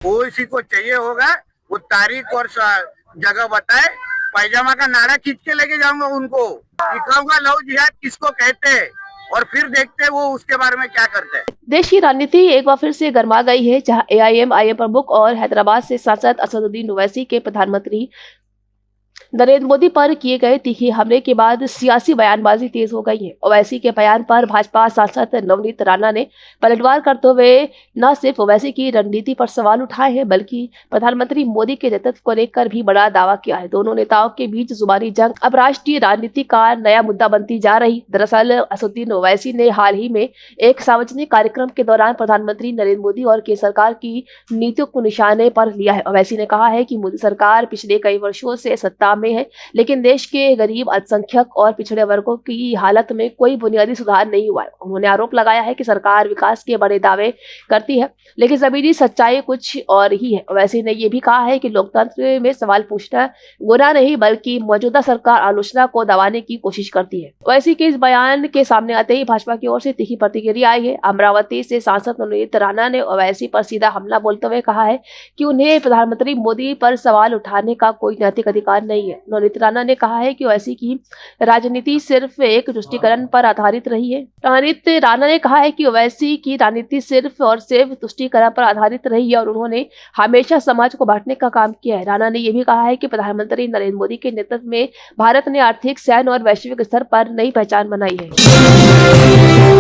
किसी को चाहिए होगा वो तारीख और जगह बताए, पैजामा का नाड़ा खींच के लेके जाऊंगा उनको, दिखाऊंगा लव जिहाद किसको कहते हैं और फिर देखते हैं वो उसके बारे में क्या करते हैं। देश की राजनीति एक बार फिर से गर्मा गई है, जहां एआईएमआईएम प्रमुख और हैदराबाद से सांसद असदुद्दीन ओवैसी के प्रधानमंत्री नरेंद्र मोदी पर किए गए तीखे हमले के बाद सियासी बयानबाजी तेज हो गई है। ओवैसी के बयान पर भाजपा सांसद नवनीत राणा ने पलटवार करते हुए न सिर्फ ओवैसी की रणनीति पर सवाल उठाए हैं, बल्कि प्रधानमंत्री मोदी के नेतृत्व को लेकर भी बड़ा दावा किया है। दोनों नेताओं के बीच जुबानी जंग अब राष्ट्रीय राजनीति का नया मुद्दा बनती जा रही। दरअसल असदुद्दीन ओवैसी ने हाल ही में एक सार्वजनिक कार्यक्रम के दौरान प्रधानमंत्री नरेंद्र मोदी और केंद्र सरकार की नीतियों को निशाने पर लिया है। ओवैसी ने कहा है कि मोदी सरकार पिछले कई वर्षों से सत्ता में है, लेकिन देश के गरीब, अल्पसंख्यक और पिछड़े वर्गों की हालत में कोई बुनियादी सुधार नहीं हुआ है। उन्होंने आरोप लगाया है कि सरकार विकास के बड़े दावे करती है, लेकिन जमीनी सच्चाई कुछ और ही है। वैसे ने यह भी कहा है कि लोकतंत्र में सवाल पूछना गुनाह नहीं, बल्कि मौजूदा सरकार आलोचना को दबाने की कोशिश करती है। वैसे के इस बयान के सामने आते ही भाजपा की ओर से तीखी प्रतिक्रिया आई है। अमरावती से सांसद नवनीत राणा ने ओवैसी पर सीधा हमला बोलते हुए कहा है कि उन्हें प्रधानमंत्री मोदी पर सवाल उठाने का कोई नैतिक अधिकार नहीं है। नवनीत राणा ने कहा है कि ओवैसी की राजनीति सिर्फ एक तुष्टीकरण पर आधारित रही है। नवनीत राणा ने कहा है कि ओवैसी की राजनीति सिर्फ और सिर्फ तुष्टीकरण पर आधारित रही है और उन्होंने हमेशा समाज को बांटने का काम किया है। राणा ने यह भी कहा है कि प्रधानमंत्री नरेंद्र मोदी के नेतृत्व में भारत ने आर्थिक, सैन्य और वैश्विक स्तर पर नई पहचान बनाई है।